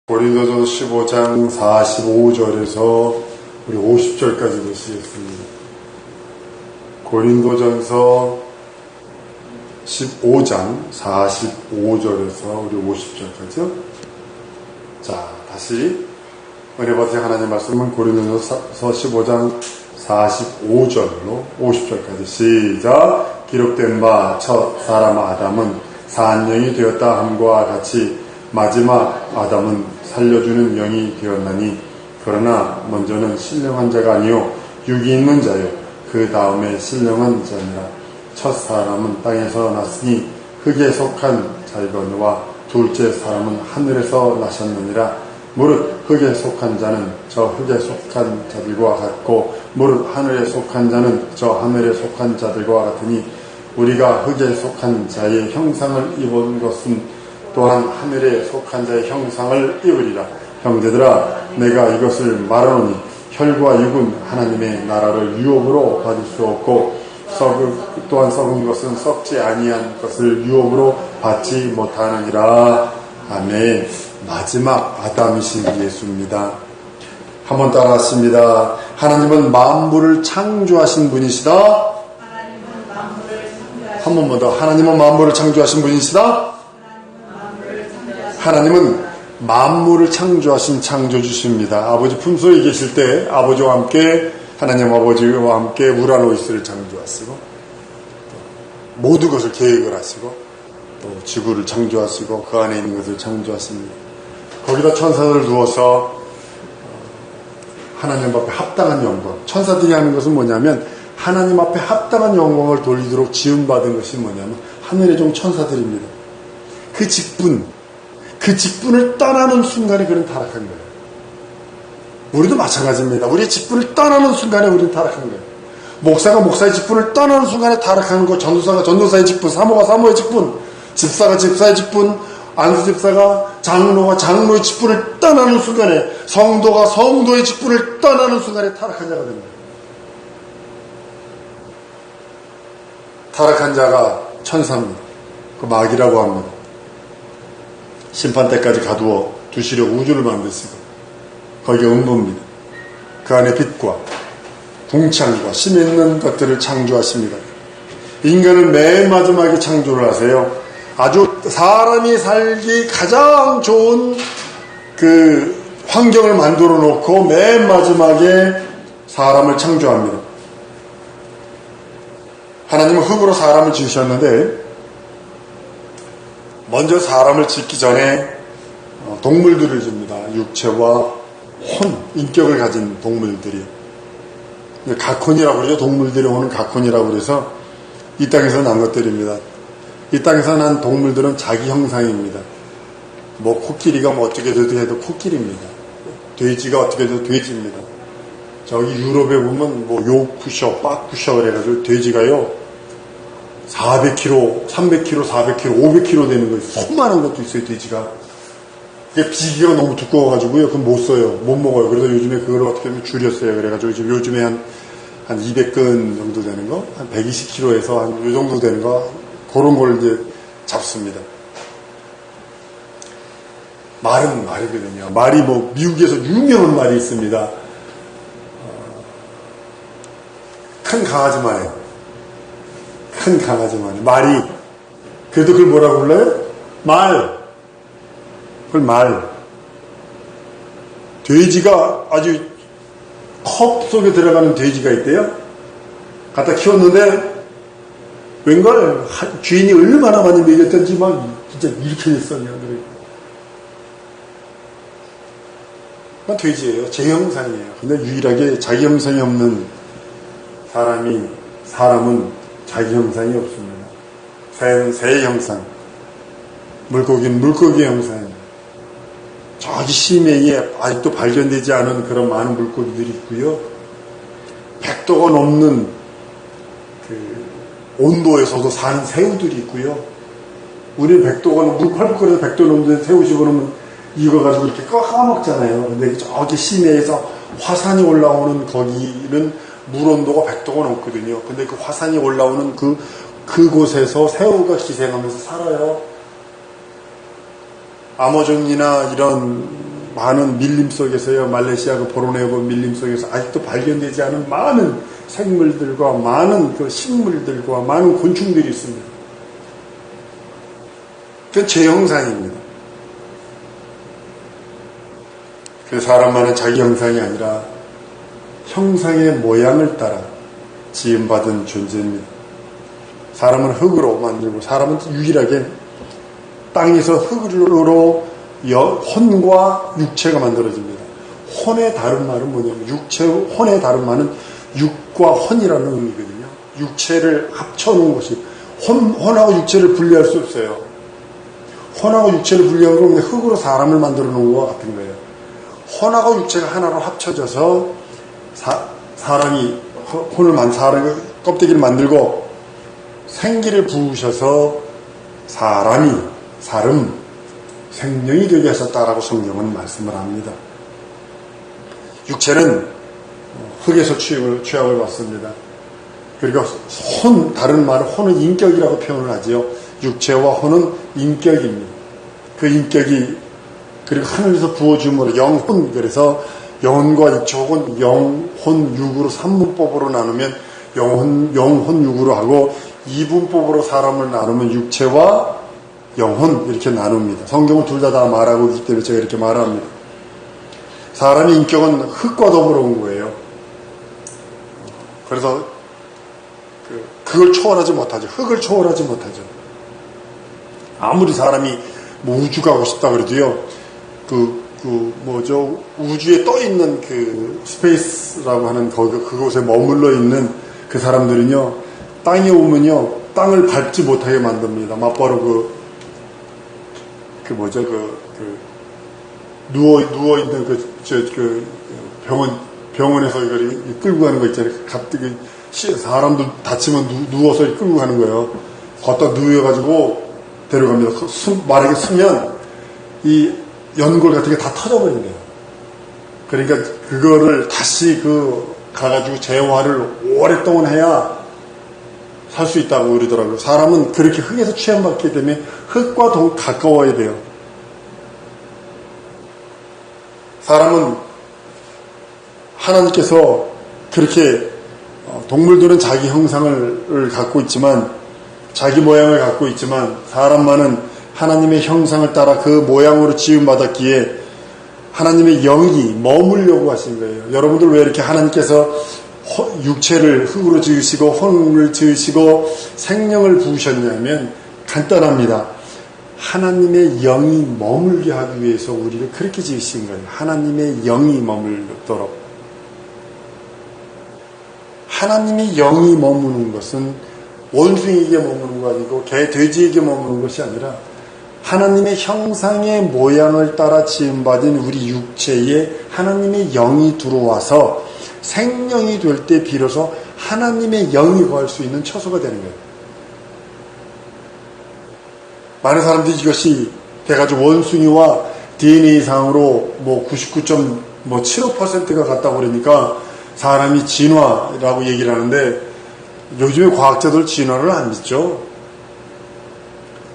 고린도전서 15장 45절에서 우리 50절까지 보시겠습니다. 고린도전서 15장 45절에서 우리 50절까지요. 자, 다시 은혜 받으신 하나님 말씀은 고린도전서 15장 45절로 50절까지 시작. 기록된 바 첫 사람 아담은 산영이 되었다 함과 같이 마지막 아담은 살려주는 영이 되었나니, 그러나 먼저는 신령한 자가 아니요 육이 있는 자요 그 다음에 신령한 자니라. 첫 사람은 땅에서 났으니 흙에 속한 자이거니와 둘째 사람은 하늘에서 나셨느니라. 무릇 흙에 속한 자는 저 흙에 속한 자들과 같고, 무릇 하늘에 속한 자는 저 하늘에 속한 자들과 같으니, 우리가 흙에 속한 자의 형상을 입은 것은 또한 하늘에 속한 자의 형상을 입으리라. 형제들아, 내가 이것을 말하노니 혈과 육은 하나님의 나라를 유업으로 받을 수 없고, 또한 썩은 것은 썩지 아니한 것을 유업으로 받지 못하느니라. 아멘. 마지막 아담이신 예수입니다. 한번 따라하십니다. 하나님은 만물을 창조하신 분이시다. 한 번만 더. 하나님은 만물을 창조하신 분이시다. 하나님은 만물을 창조하신 창조주십니다. 아버지 품속에 계실 때 아버지와 함께, 하나님 아버지와 함께 우라노이스를 창조하시고, 모든 것을 계획을 하시고, 또 지구를 창조하시고 그 안에 있는 것을 창조하십니다. 거기다 천사들을 두어서 하나님 앞에 합당한 영광, 천사들이 하는 것은 뭐냐면 하나님 앞에 합당한 영광을 돌리도록 지음받은 것이 뭐냐면 하늘의 종 천사들입니다. 그 직분을 떠나는 순간에 그는 타락한 거예요. 우리도 마찬가지입니다. 우리의 직분을 떠나는 순간에 우리는 타락한 거예요. 목사가 목사의 직분을 떠나는 순간에 타락하는 거, 전도사가 전도사의 직분, 사모가 사모의 직분, 집사가 집사의 직분, 안수 집사가 장로가 장로의 직분을 떠나는 순간에, 성도가 성도의 직분을 떠나는 순간에 타락한 자가 됩니다. 타락한 자가 천사입니다. 그 마귀라고 합니다. 심판 때까지 가두어 두시려고 우주를 만드시고, 거기에 음부입니다. 그 안에 빛과 궁창과 힘 있는 것들을 창조하십니다. 인간을 맨 마지막에 창조를 하세요. 아주 사람이 살기 가장 좋은 그 환경을 만들어 놓고 맨 마지막에 사람을 창조합니다. 하나님은 흙으로 사람을 지으셨는데, 먼저 사람을 짓기 전에 동물들을 줍니다. 육체와 혼, 인격을 가진 동물들이. 가콘이라고 그러죠. 동물들이 오는 가콘이라고 그래서 이 땅에서 난 것들입니다. 이 땅에서 난 동물들은 자기 형상입니다. 뭐 코끼리가 뭐 어떻게 해도 코끼리입니다. 돼지가 어떻게 해도 돼지입니다. 저기 유럽에 보면 뭐 요크셔, 바크셔 그래가지고 돼지가요 400kg, 300kg, 400kg, 500kg 되는 거 있어요. 손만한 것도 있어요, 돼지가. 그게 비계가 너무 두꺼워가지고요. 그건 못 써요. 못 먹어요. 그래서 요즘에 그걸 어떻게 하면 줄였어요. 그래가지고 지금 요즘에 한 200근 정도 되는 거, 한 120kg에서 한 요 정도 되는 거, 그런 걸 이제 잡습니다. 말은 말이거든요. 말이 뭐, 미국에서 유명한 말이 있습니다. 큰 강아지만 해요. 큰 강아지만 해요. 말이. 그래도 그걸 뭐라고 불러요? 말. 그걸 말. 돼지가 아주 컵 속에 들어가는 돼지가 있대요. 갖다 키웠는데, 웬걸 주인이 얼마나 많이 먹였던지 막 진짜 이렇게 됐어. 그건 돼지예요. 제 형상이에요. 근데 유일하게 자기 형상이 없는 사람은 자기 형상이 없습니다. 새는 새의 형상, 물고기는 물고기의 형상입니다. 저기 심해에 아직도 발견되지 않은 그런 많은 물고기들이 있고요. 100도가 넘는 그 온도에서도 사는 새우들이 있고요. 우리는 100도가, 물 팔북거려서 100도 넘는 새우 집어넣으면 익어가지고 이렇게 까먹잖아요. 근데 저기 심해에서 화산이 올라오는 거기는 물 온도가 100도가 넘거든요. 근데 그 화산이 올라오는 그곳에서 새우가 기생하면서 살아요. 아마존이나 이런 많은 밀림 속에서요, 말레이시아 그 보로네오 밀림 속에서 아직도 발견되지 않은 많은 생물들과 많은 그 식물들과 많은 곤충들이 있습니다. 그건 제 형상입니다. 그 사람만은 자기 형상이 아니라 형상의 모양을 따라 지음받은 존재입니다. 사람은 흙으로 만들고 사람은 유일하게 땅에서 흙으로 혼과 육체가 만들어집니다. 혼의 다른 말은 뭐냐면 혼의 다른 말은 육과 혼이라는 의미거든요. 육체를 합쳐놓은 것이 혼하고 육체를 분리할 수 없어요. 혼하고 육체를 분리한 건 그냥 흙으로 사람을 만들어 놓은 것과 같은 거예요. 혼하고 육체가 하나로 합쳐져서 사람이 사람의 껍데기를 만들고 생기를 부으셔서 사람 생명이 되게 하셨다라고 성경은 말씀을 합니다. 육체는 흙에서 취합을 받습니다. 그리고 다른 말은 혼은 인격이라고 표현을 하지요. 육체와 혼은 인격입니다. 그 인격이 그리고 하늘에서 부어줌으로 영혼, 그래서 영혼과 육체 혹은 영혼 육으로 3문법으로 나누면 영혼 육으로 하고 2분법으로 사람을 나누면 육체와 영혼 이렇게 나눕니다. 성경은 둘 다 말하고 있기 때문에 제가 이렇게 말합니다. 사람의 인격은 흙과 더불어 온 거예요. 그래서 그걸 초월하지 못하죠. 흙을 초월하지 못하죠. 아무리 사람이 뭐 우주 가고 싶다 그래도요. 우주에 떠 있는 그 스페이스라고 하는 그곳에 머물러 있는 그 사람들은요. 땅에 오면요. 땅을 밟지 못하게 만듭니다. 맞바로 누워있는 병원에서 이걸 끌고 가는 거 있잖아요. 갑자기 사람들 다치면 누워서 끌고 가는 거예요. 걷다 누워가지고 데려갑니다. 만약에 쓰면 이 연골 같은 게 다 터져버린대요. 그러니까 그거를 다시 가가지고 재활을 오랫동안 해야 살 수 있다고 그러더라고요. 사람은 그렇게 흙에서 취향받기 때문에 흙과 더 가까워야 돼요. 사람은 하나님께서 그렇게 동물들은 자기 형상을 갖고 있지만 자기 모양을 갖고 있지만 사람만은 하나님의 형상을 따라 그 모양으로 지음받았기에 하나님의 영이 머물려고 하신 거예요. 여러분들 왜 이렇게 하나님께서 육체를 흙으로 지으시고 혼을 지으시고 생명을 부으셨냐면 간단합니다. 하나님의 영이 머물게 하기 위해서 우리를 그렇게 지으신 거예요. 하나님의 영이 머물도록. 하나님의 영이 머무는 것은 원숭이에게 머무는 거 아니고 개, 돼지에게 머무는 것이 아니라 하나님의 형상의 모양을 따라 지음받은 우리 육체에 하나님의 영이 들어와서 생명이 될 때 비로소 하나님의 영이 거할 수 있는 처소가 되는 거예요. 많은 사람들이 이것이 돼가지고 원숭이와 DNA상으로 99.75%가 같다고 그러니까 사람이 진화라고 얘기를 하는데 요즘에 과학자들 진화를 안 믿죠.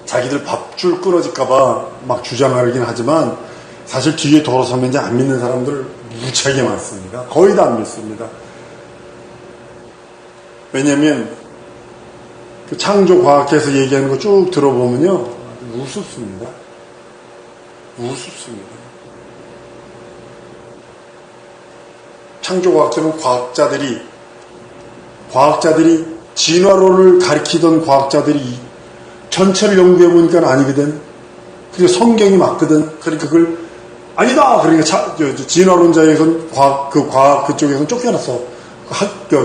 자기들 밥줄 끊어질까봐 막 주장하긴 하지만 사실 뒤에 돌아서면 이제 안 믿는 사람들 무지하게 많습니다. 거의 다 안 믿습니다. 왜냐면 그 창조과학에서 얘기하는 거 쭉 들어보면요 우습습니다. 우습습니다. 창조과학자는 과학자들이 진화론을 가리키던 과학자들이 전체를 연구해보니까 아니거든. 그래서 성경이 맞거든. 그러니까 그걸 아니다! 그러니까 진화론자에선 과학 그쪽에서는 쫓겨났어.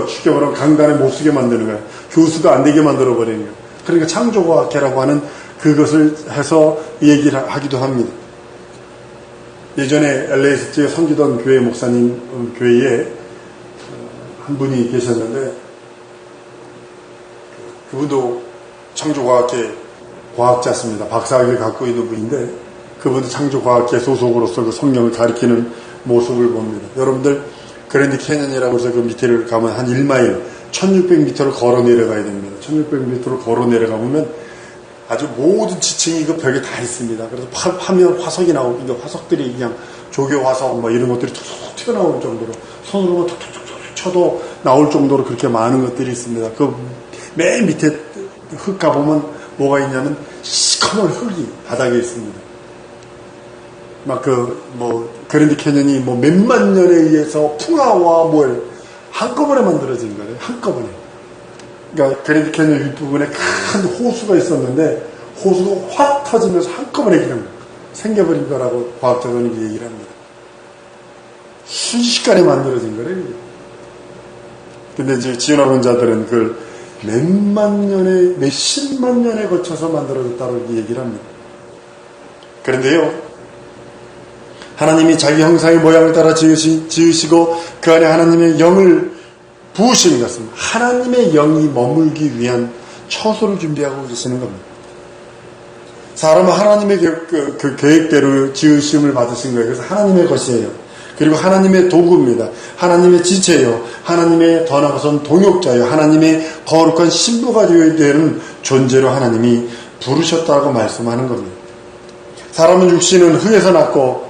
쉽게 말하면 강단에 못 쓰게 만드는 거야. 교수가 안 되게 만들어버리는 거야. 그러니까 창조과학회라고 하는 그것을 해서 얘기를 하기도 합니다. 예전에 LA에 섬기던 교회 목사님 교회에 한 분이 계셨는데 그분도 창조과학회 과학자였습니다. 박사학위를 갖고 있는 분인데 그분도 창조과학회 소속으로서 그 성경을 가리키는 모습을 봅니다. 여러분들 그랜드 캐년이라고 해서 그 밑에를 가면 한 1마일 1600m를 걸어 내려가야 됩니다. 1600m를 걸어 내려가 보면 아주 모든 지층이 그 벽에 다 있습니다. 그래서 파면 화석이 나오고 화석들이 그냥 조개 화석 뭐 이런 것들이 툭툭 튀어나올 정도로 손으로 툭툭툭 쳐도 나올 정도로 그렇게 많은 것들이 있습니다. 그 맨 밑에 흙 가보면 뭐가 있냐면 시커먼 흙이 바닥에 있습니다. 막 그랜드 캐년이 뭐 몇만 년에 의해서 풍화와 뭘 한꺼번에 만들어진 거예요. 한꺼번에. 그러니까 그랜드 캐년 윗부분에 큰 호수가 있었는데 호수가 확 터지면서 한꺼번에 그냥 생겨버린 거라고 과학자들은 얘기를 합니다. 순식간에 만들어진 거래요. 근데 이제 지원학원자들은 그걸 몇십만 년에 거쳐서 만들어졌다고 얘기를 합니다. 그런데요, 하나님이 자기 형상의 모양을 따라 지으시고 그 안에 하나님의 영을 부으시는 것은 하나님의 영이 머물기 위한 처소를 준비하고 계시는 겁니다. 사람은 하나님의 그 계획대로 지으심을 받으신 거예요. 그래서 하나님의 것이에요. 그리고 하나님의 도구입니다. 하나님의 지체요. 하나님의 더 나아가서는 동역자요. 하나님의 거룩한 신부가 되어야 되는 존재로 하나님이 부르셨다고 말씀하는 겁니다. 사람은 육신은 흙에서 났고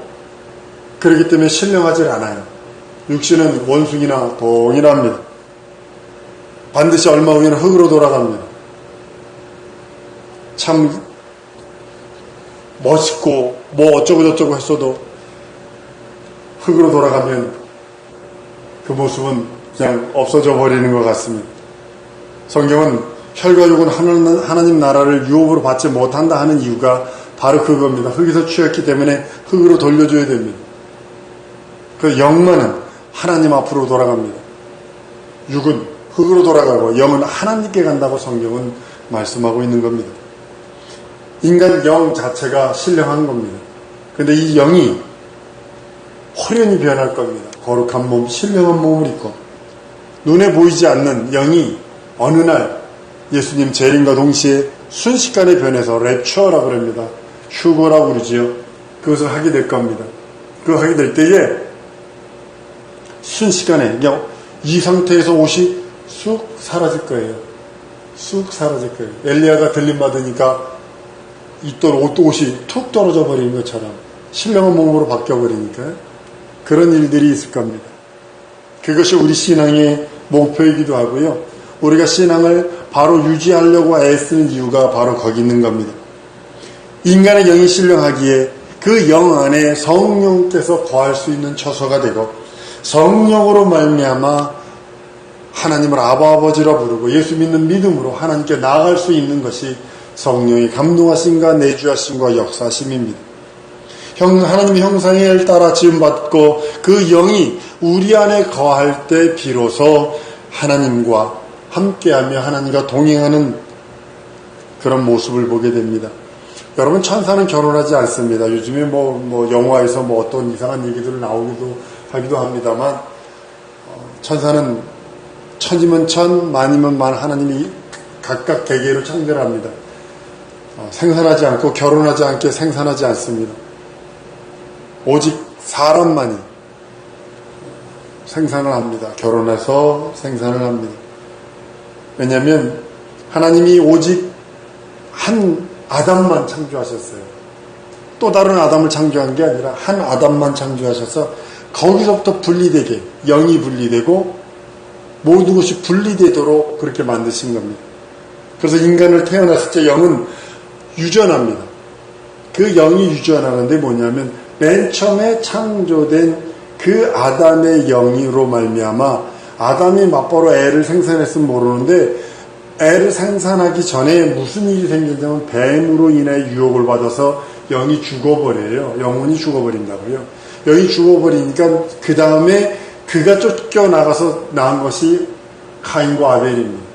그렇기 때문에 신령하지 않아요. 육신은 원숭이나 동일합니다. 반드시 얼마 후에는 흙으로 돌아갑니다. 참 멋있고 뭐 어쩌고저쩌고 했어도 흙으로 돌아가면 그 모습은 그냥 없어져 버리는 것 같습니다. 성경은 혈과육은 하나님 나라를 유업으로 받지 못한다 하는 이유가 바로 그겁니다. 흙에서 취했기 때문에 흙으로 돌려줘야 됩니다. 그 영만은 하나님 앞으로 돌아갑니다. 육은 흙으로 돌아가고 영은 하나님께 간다고 성경은 말씀하고 있는 겁니다. 인간 영 자체가 신령한 겁니다. 그런데 이 영이 호련히 변할 겁니다. 거룩한 몸, 신령한 몸을 입고 눈에 보이지 않는 영이 어느 날 예수님 재림과 동시에 순식간에 변해서 랩처라고 합니다. 휴거라고 그러지요. 그것을 하게 될 겁니다. 그거 하게 될 때에 순식간에 그냥 이 상태에서 옷이 쑥 사라질 거예요. 쑥 사라질 거예요. 엘리야가 들림받으니까 있던 옷이 툭 떨어져 버리는 것처럼 신령한 몸으로 바뀌어버리니까 그런 일들이 있을 겁니다. 그것이 우리 신앙의 목표이기도 하고요. 우리가 신앙을 바로 유지하려고 애쓰는 이유가 바로 거기 있는 겁니다. 인간의 영이 신령하기에 그 영 안에 성령께서 거할 수 있는 처소가 되고 성령으로 말미암아 하나님을 아버지라 부르고 예수 믿는 믿음으로 하나님께 나아갈 수 있는 것이 성령의 감동하심과 내주하심과 역사심입니다. 하나님의 형상을 따라 지음받고 그 영이 우리 안에 거할 때 비로소 하나님과 함께하며 하나님과 동행하는 그런 모습을 보게 됩니다. 여러분, 천사는 결혼하지 않습니다. 요즘에 뭐 영화에서 뭐 어떤 이상한 얘기들 나오기도 하기도 합니다만 천사는 천이면 천, 만이면 만 하나님이 각각 개개로 창조합니다. 생산하지 않고 결혼하지 않게 생산하지 않습니다. 오직 사람만이 생산을 합니다. 결혼해서 생산을 합니다. 왜냐하면 하나님이 오직 한 아담만 창조하셨어요. 또 다른 아담을 창조한 게 아니라 한 아담만 창조하셔서 거기서부터 분리되게 영이 분리되고 모든 것이 분리되도록 그렇게 만드신 겁니다. 그래서 인간을 태어났을 때 영은 유전합니다. 그 영이 유전하는데 뭐냐면 맨 처음에 창조된 그 아담의 영으로 말미암아 아담이 맞벌어 애를 생산했으면 모르는데 애를 생산하기 전에 무슨 일이 생기냐면 뱀으로 인해 유혹을 받아서 영이 죽어버려요. 영혼이 죽어버린다고요. 영이 죽어버리니까 그 다음에 그가 쫓겨나가서 낳은 것이 가인과 아벨입니다.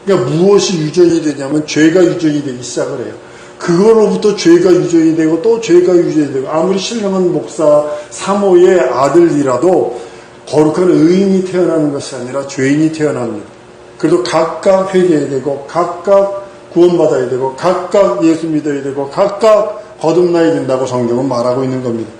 그러니까 무엇이 유전이 되냐면 죄가 유전이 되기 시작을 해요. 그거로부터 죄가 유전이 되고 또 죄가 유전이 되고 아무리 신령한 목사 사모의 아들이라도 거룩한 의인이 태어나는 것이 아니라 죄인이 태어납니다. 그래도 각각 회개해야 되고 각각 구원받아야 되고 각각 예수 믿어야 되고 각각 거듭나야 된다고 성경은 말하고 있는 겁니다.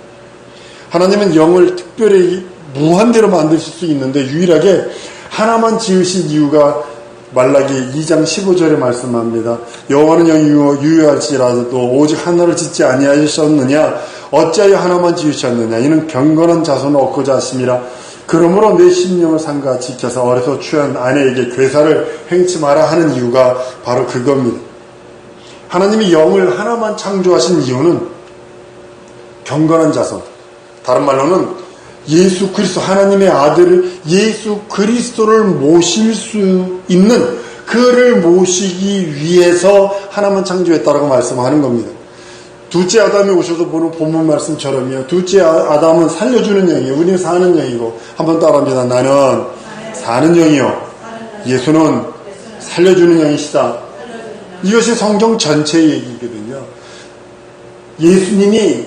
하나님은 영을 특별히 무한대로 만드실 수 있는데 유일하게 하나만 지으신 이유가 말라기 2장 15절에 말씀합니다. 여호와는 영이 유효할지라도 오직 하나를 짓지 아니하셨느냐 어찌하여 하나만 지으셨느냐. 이는 경건한 자손을 얻고자 하심이라. 그러므로 내 심령을 삼가 지켜서 어려서 취한 아내에게 괴사를 행치 마라 하는 이유가 바로 그겁니다. 하나님이 영을 하나만 창조하신 이유는 경건한 자손, 다른 말로는 예수 그리스도, 하나님의 아들 예수 그리스도를 모실 수 있는, 그를 모시기 위해서 하나만 창조했다라고 말씀하는 겁니다. 둘째 아담이 오셔서 보는 본문 말씀처럼요. 둘째 아담은 살려주는 영이에요. 우리는 사는 영이고. 한번 따라합니다. 나는 사는 영이요. 예수는 살려주는 영이시다. 이것이 성경 전체의 얘기거든요. 예수님이,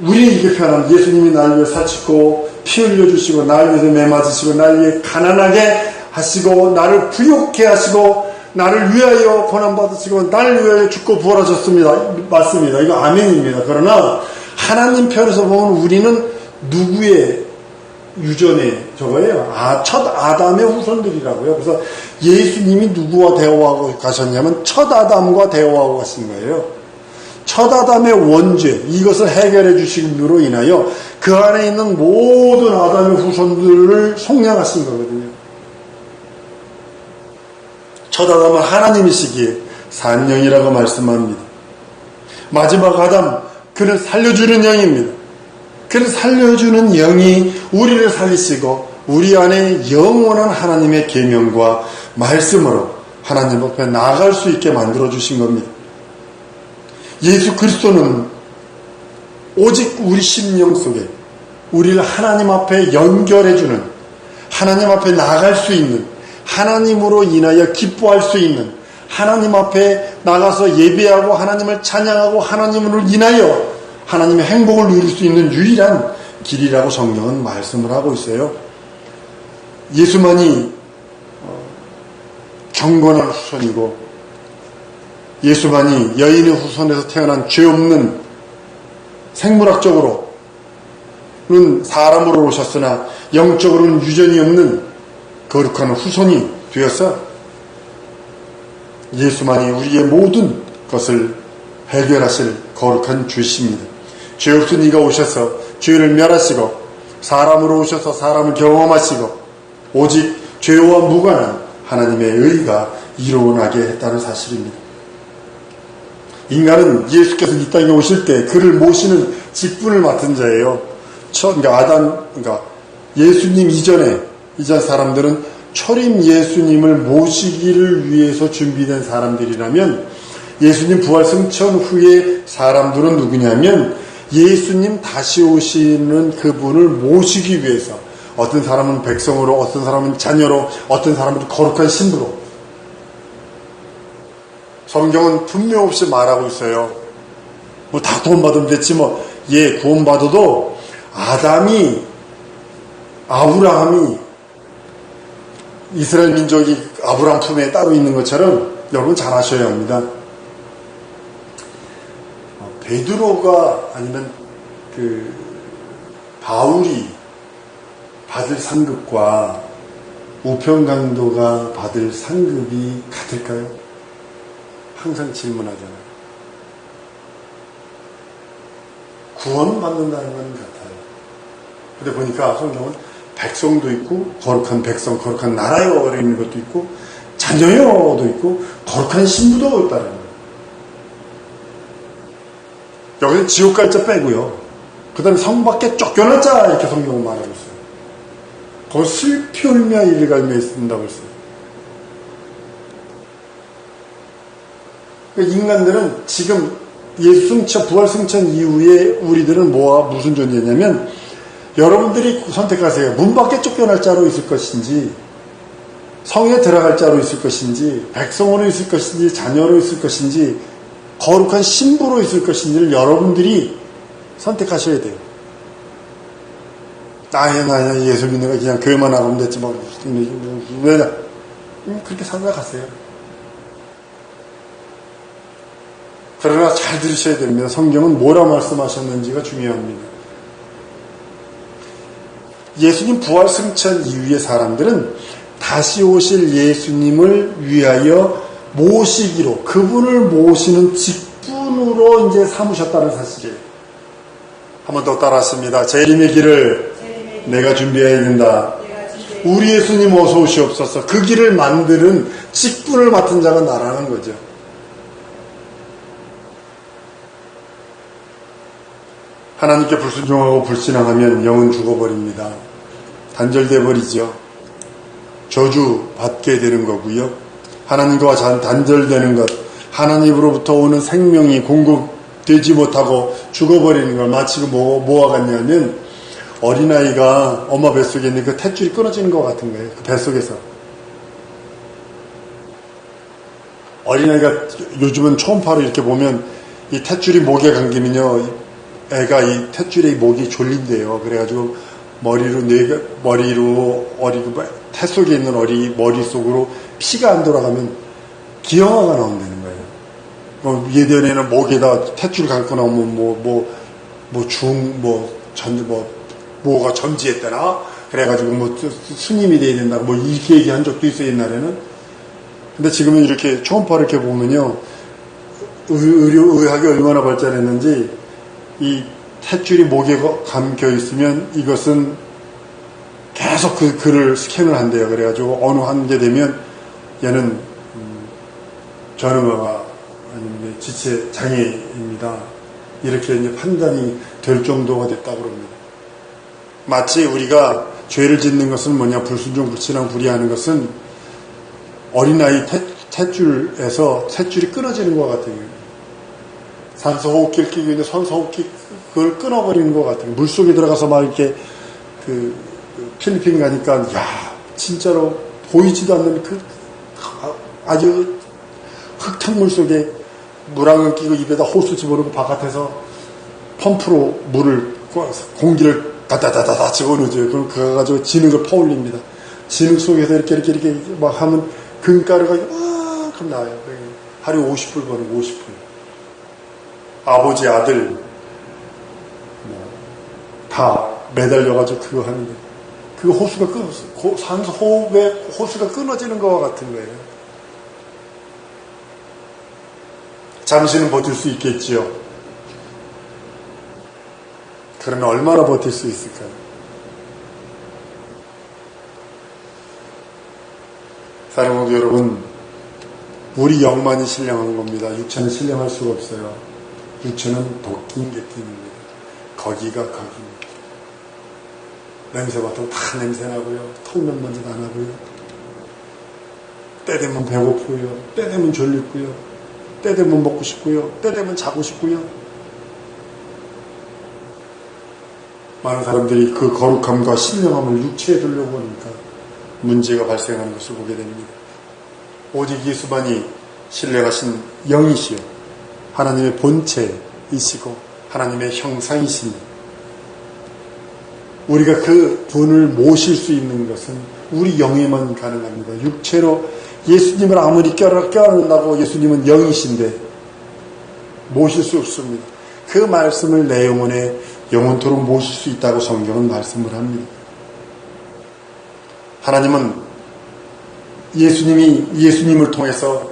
우리는 이렇게 표현하면 예수님이 나를 위해 사시고 피 흘려주시고 나를 위해서 매 맞으시고 나를 위해 가난하게 하시고 나를 부욕해 하시고 나를 위하여 고난받으시고 나를 위하여 죽고 부활하셨습니다. 맞습니다. 이거 아멘입니다. 그러나 하나님 편에서 보면 우리는 누구의 유전의 저거예요? 첫 아담의 후손들이라고요. 그래서 예수님이 누구와 대화하고 가셨냐면 첫 아담과 대화하고 가신 거예요. 첫 아담의 원죄, 이것을 해결해 주심으로 인하여 그 안에 있는 모든 아담의 후손들을 속량하신 거거든요. 첫 아담은 하나님이시기에 산 영이라고 말씀합니다. 마지막 아담, 그는 살려주는 영입니다. 그는 살려주는 영이 우리를 살리시고 우리 안에 영원한 하나님의 계명과 말씀으로 하나님 앞에 나아갈 수 있게 만들어주신 겁니다. 예수 그리스도는 오직 우리 심령 속에 우리를 하나님 앞에 연결해주는, 하나님 앞에 나아갈 수 있는, 하나님으로 인하여 기뻐할 수 있는, 하나님 앞에 나가서 예배하고 하나님을 찬양하고 하나님으로 인하여 하나님의 행복을 누릴 수 있는 유일한 길이라고 성경은 말씀을 하고 있어요. 예수만이 경건한 후손이고 예수만이 여인의 후손에서 태어난 죄 없는, 생물학적으로는 사람으로 오셨으나 영적으로는 유전이 없는 거룩한 후손이 되어서 예수만이 우리의 모든 것을 해결하실 거룩한 주십니다. 죄 없은 이가 오셔서 죄를 멸하시고 사람으로 오셔서 사람을 경험하시고 오직 죄와 무관한 하나님의 의가 이루어나게 했다는 사실입니다. 인간은 예수께서 이 땅에 오실 때 그를 모시는 직분을 맡은 자예요. 그러니까 예수님 이전 사람들은 초림 예수님을 모시기를 위해서 준비된 사람들이라면, 예수님 부활 승천 후에 사람들은 누구냐면 예수님 다시 오시는 그분을 모시기 위해서, 어떤 사람은 백성으로, 어떤 사람은 자녀로, 어떤 사람은 거룩한 신부로. 성경은 분명 없이 말하고 있어요. 뭐 다 구원받으면 됐지 구원받아도 아브라함이 이스라엘 민족이 아브라함 품에 따로 있는 것처럼 여러분 잘 아셔야 합니다. 베드로가 아니면 바울이 받을 상급과 우편강도가 받을 상급이 같을까요? 항상 질문하잖아요. 구원 받는다는 건 같아요. 근데 보니까 성경은 백성도 있고, 거룩한 백성, 거룩한 나라여 있는 것도 있고, 자녀여도 있고, 거룩한 신부도 있다는 거예요. 여기서 지옥 갈 자 빼고요. 그 다음에 성 밖에 쫓겨날 자, 이렇게 성경은 말하고 있어요. 거기 슬피 울며 이를 갈며 있습니다, 벌써. 그러니까 인간들은 지금 예수 승천, 부활 승천 이후에 우리들은 무슨 존재냐면, 여러분들이 선택하세요. 문 밖에 쫓겨날 자로 있을 것인지, 성에 들어갈 자로 있을 것인지, 백성으로 있을 것인지, 자녀로 있을 것인지, 거룩한 신부로 있을 것인지를 여러분들이 선택하셔야 돼요. 나야 예수 믿는 거 그냥 교회만 나가면 됐지 왜 그렇게 생각하세요. 그러나 잘 들으셔야 됩니다. 성경은 뭐라 말씀하셨는지가 중요합니다. 예수님 부활 승천 이후의 사람들은 다시 오실 예수님을 위하여 모시기로, 그분을 모시는 직분으로 이제 삼으셨다는 사실이에요. 한 번 더 따라했습니다. 재림의 길을 내가 준비해야 된다. 우리 예수님 어서 오시옵소서. 그 길을 만드는 직분을 맡은 자가 나라는 거죠. 하나님께 불순종하고 불신앙하면 영은 죽어버립니다. 단절돼 버리죠. 저주 받게 되는 거고요. 하나님과 단절되는 것, 하나님으로부터 오는 생명이 공급되지 못하고 죽어버리는 걸 마치 뭐와 같냐면 어린아이가 엄마 뱃속에 있는 그 탯줄이 끊어지는 것 같은 거예요. 그 뱃속에서. 어린아이가 요즘은 초음파로 이렇게 보면 이 탯줄이 목에 감기면요, 애가 이 탯줄에 목이 졸린대요. 그래가지고 탯 속에 있는 어리 머릿속으로 피가 안 돌아가면 기형아가 나온다는 거예요. 예전에는 목에다 탯줄 감고 나오면 뭐가 점지했다나 그래가지고 스님이 돼야 된다고 이렇게 얘기한 적도 있어요, 옛날에는. 근데 지금은 이렇게 초음파를 이렇게 보면요, 의학이 얼마나 발전했는지 이 탯줄이 목에 감겨 있으면 이것은 계속 그를 스캔을 한대요. 그래가지고 어느 한계 되면 얘는 전음화가 아니면 지체 장애입니다. 이렇게 이제 판단이 될 정도가 됐다고 합니다. 마치 우리가 죄를 짓는 것은 뭐냐, 불순종, 불신앙, 불의하는 것은 어린아이 탯줄에서 탯줄이 끊어지는 것 같아요. 산소호흡기를 끼고 있는 산소호흡기 그걸 끊어버리는 것 같아요. 물속에 들어가서 막 이렇게 필리핀 가니까 진짜로 보이지도 않는 아주 흙탕물 속에 물안을 끼고 입에다 호수 집어넣고 바깥에서 펌프로 공기를 다다다다다 집어넣어줘요. 그럼 그거 가지고 진흙을 퍼올립니다. 진흙 속에서 이렇게 막 하면 금가루가 그럼 나와요. 하루에 50불 버는 50불. 아버지, 아들, 다 매달려가지고 그거 하는데, 그 호수가 산소 호흡의 호수가 끊어지는 것과 같은 거예요. 잠시는 버틸 수 있겠지요. 그러면 얼마나 버틸 수 있을까요? 사랑하는 여러분, 우리 영만이 신령한 겁니다. 육체는 신령할 수가 없어요. 육체는 도끼인 객기입니다. 거기가 거기입니다. 냄새 맡으면 다 냄새나고요. 털면 먼지 다 나고요. 때 되면 배고프고요. 때 되면 졸리고요. 때 되면 먹고 싶고요. 때 되면 자고 싶고요. 많은 사람들이 그 거룩함과 신령함을 육체에 두려고 하니까 문제가 발생하는 것을 보게 됩니다. 오직 예수만이 신령하신 영이시요, 하나님의 본체이시고 하나님의 형상이십니다. 우리가 그 분을 모실 수 있는 것은 우리 영에만 가능합니다. 육체로 예수님을 아무리 껴안는다고 예수님은 영이신데 모실 수 없습니다. 그 말씀을 내 영혼에 영원토록 모실 수 있다고 성경은 말씀을 합니다. 하나님은 예수님을 통해서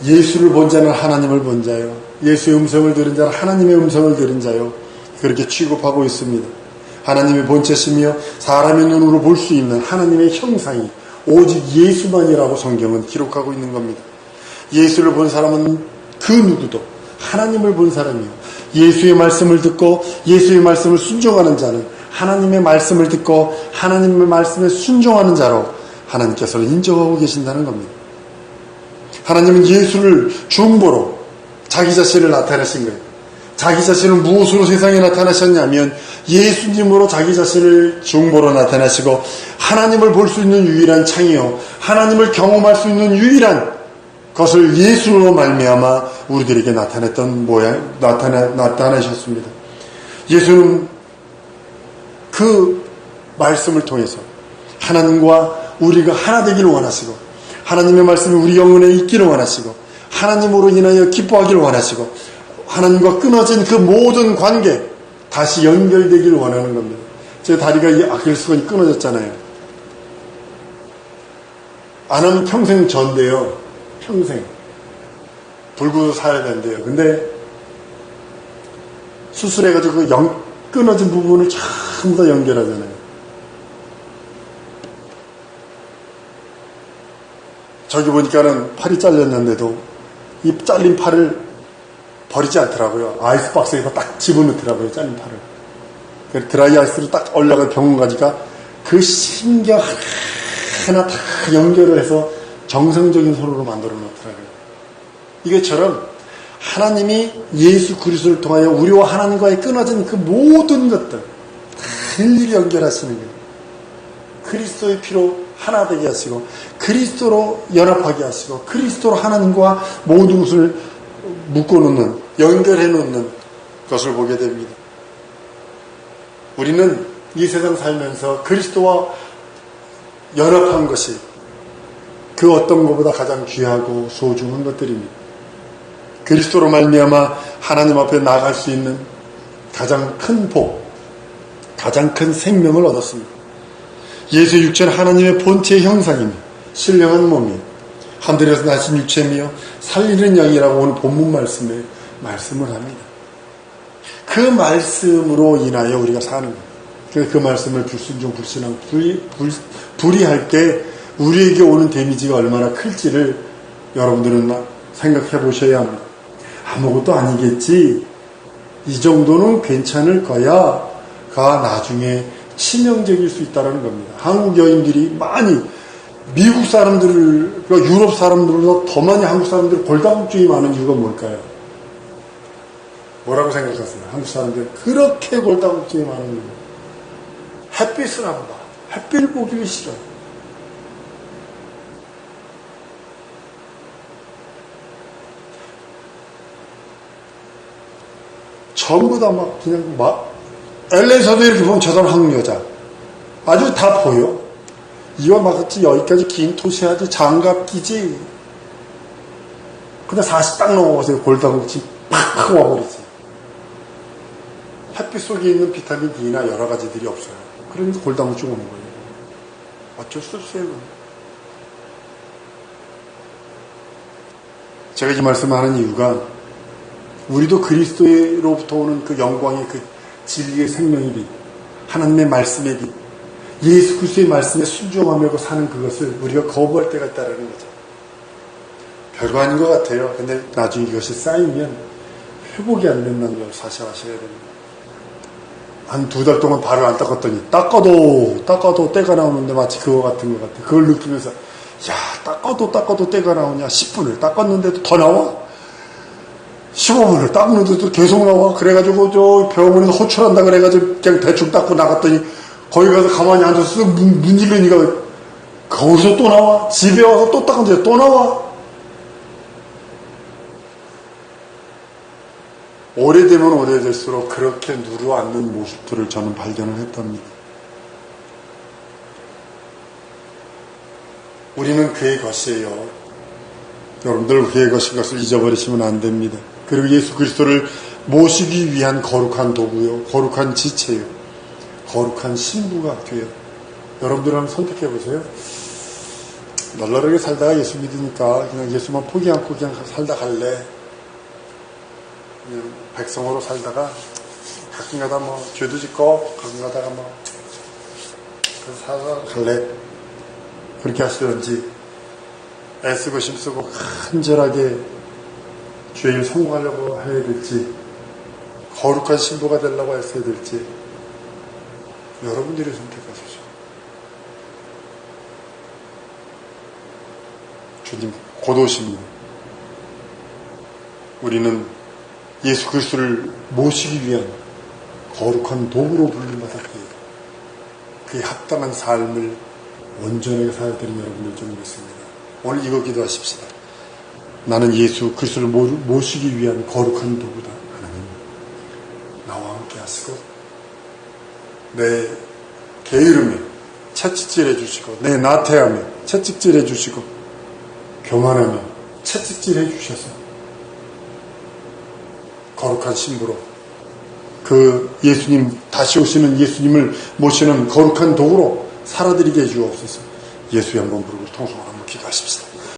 예수를 본 자는 하나님을 본 자요, 예수의 음성을 들은 자는 하나님의 음성을 들은 자요, 그렇게 취급하고 있습니다. 하나님의 본체시며 사람의 눈으로 볼 수 있는 하나님의 형상이 오직 예수만이라고 성경은 기록하고 있는 겁니다. 예수를 본 사람은 그 누구도 하나님을 본 사람이요, 예수의 말씀을 듣고 예수의 말씀을 순종하는 자는 하나님의 말씀을 듣고 하나님의 말씀에 순종하는 자로 하나님께서는 인정하고 계신다는 겁니다. 하나님은 예수를 중보로 자기 자신을 나타내신 거예요. 자기 자신을 무엇으로 세상에 나타나셨냐면 예수님으로 자기 자신을 중보로 나타나시고, 하나님을 볼 수 있는 유일한 창이요, 하나님을 경험할 수 있는 유일한 것을 예수로 말미암아 우리들에게 나타내셨습니다. 예수는 그 말씀을 통해서 하나님과 우리가 하나 되기를 원하시고, 하나님의 말씀이 우리 영혼에 있기를 원하시고, 하나님으로 인하여 기뻐하기를 원하시고, 하나님과 끊어진 그 모든 관계 다시 연결되기를 원하는 겁니다. 제 다리가 이 아킬레스건이 끊어졌잖아요. 안 하면 평생 전데요. 평생 불구 살아야 된대요. 근데 수술해가지고 끊어진 부분을 전부 다 연결하잖아요. 저기 보니까는 팔이 잘렸는데도 이 잘린 팔을 버리지 않더라고요. 아이스박스에서 딱 집어넣더라고요, 잘린 팔을. 드라이 아이스로 딱 올라가 병원 가니까 그 신경 하나 다 연결을 해서 정상적인 손으로 만들어 놓더라고요. 이것처럼 하나님이 예수 그리스도를 통하여 우리와 하나님과의 끊어진 그 모든 것들 다 일일이 연결하시는 거예요. 그리스도의 피로 하나 되게 하시고 그리스도로 연합하게 하시고 그리스도로 하나님과 모든 것을 묶어놓는, 연결해 놓는 것을 보게 됩니다. 우리는 이 세상 살면서 그리스도와 연합한 것이 그 어떤 것보다 가장 귀하고 소중한 것들입니다. 그리스도로 말미암아 하나님 앞에 나아갈 수 있는 가장 큰 복, 가장 큰 생명을 얻었습니다. 예수의 육체는 하나님의 본체의 형상이며 신령한 몸이 하늘에서 나신 육체며 살리는 영이라고 오늘 본문 말씀에 말씀을 합니다. 그 말씀으로 인하여 우리가 사는 거예요. 그 말씀을 불순종, 불신앙, 불의할 때 우리에게 오는 데미지가 얼마나 클지를 여러분들은 생각해 보셔야 합니다. 아무것도 아니겠지, 이 정도는 괜찮을 거야 가 나중에 치명적일 수 있다는 겁니다. 한국 여인들이 많이 미국 사람들, 유럽 사람들보다 더 많이 한국 사람들이 골다공증이 많은 이유가 뭘까요? 뭐라고 생각하세요? 한국 사람들 그렇게 골다공증이 많은 이유. 햇빛을 안 봐. 햇빛을 보기를 싫어. 전부 다 그냥 LA에서도 이렇게 보면 저 사람 한국 여자. 아주 다 보여. 이와 마같이 여기까지 긴 토시하지, 장갑 끼지. 근데 40 딱 넘어가서 골다공증 팍 와버리지. 햇빛 속에 있는 비타민 D나 여러 가지들이 없어요. 그러니까 골다공증 오는 거예요. 어쩔 수 없어요. 제가 이 말씀을 하는 이유가 우리도 그리스도로부터 오는 그 영광의 그 진리의 생명의 빛, 하나님의 말씀의 빛, 예수 그리스도의 말씀에 순종하며 사는 그것을 우리가 거부할 때가 있다는 거죠. 별거 아닌 것 같아요. 근데 나중에 이것이 쌓이면 회복이 안 된다는 걸 사실 아셔야 됩니다. 한 2달 동안 발을 안 닦았더니 닦아도 때가 나오는데 마치 그거 같은 것 같아. 그걸 느끼면서 야, 닦아도 때가 나오냐. 10분을 닦았는데도 더 나와? 15분을 닦는데도 계속 나와. 그래가지고 저 병원에서 호출한다 그래가지고 그냥 대충 닦고 나갔더니 거기 가서 가만히 앉아서 문질르니까 거기서 또 나와. 집에 와서 또 닦는데 또 나와. 오래되면 오래될수록 그렇게 누르앉는 모습들을 저는 발견을 했답니다. 우리는 그의 것이에요. 여러분들 그의 것인 것을 잊어버리시면 안 됩니다. 그리고 예수 그리스도를 모시기 위한 거룩한 도구요, 거룩한 지체요, 거룩한 신부가 돼요. 여러분들 한번 선택해 보세요. 널널하게 살다가 예수 믿으니까 그냥 예수만 포기 않고 그냥 살다 갈래. 그냥 백성으로 살다가 가끔 가다 죄도 짓고 가끔 가다가 살다가 갈래. 그렇게 하시던지 애쓰고 힘쓰고 간절하게 주의 일 성공하려고 해야 될지, 거룩한 신부가 되려고 했어야 될지 여러분들이 선택하시죠. 주님 곧 오십니다. 우리는 예수 그리스도를 모시기 위한 거룩한 도구로 불림받았기에 그에 합당한 삶을 온전하게 살아야 되는 여러분들 좀 믿습니다. 오늘 이거 기도하십시다. 나는 예수 그리스도를 모시기 위한 거룩한 도구다. 하나님 나와 함께 하시고 내 게으름에 채찍질해 주시고 내 나태함에 채찍질해 주시고 교만하며 채찍질해 주셔서 거룩한 신부로 그 예수님, 다시 오시는 예수님을 모시는 거룩한 도구로 살아드리게 해주옵소서. 예수의 한번 부르고 통성을 한번 기도하십시다.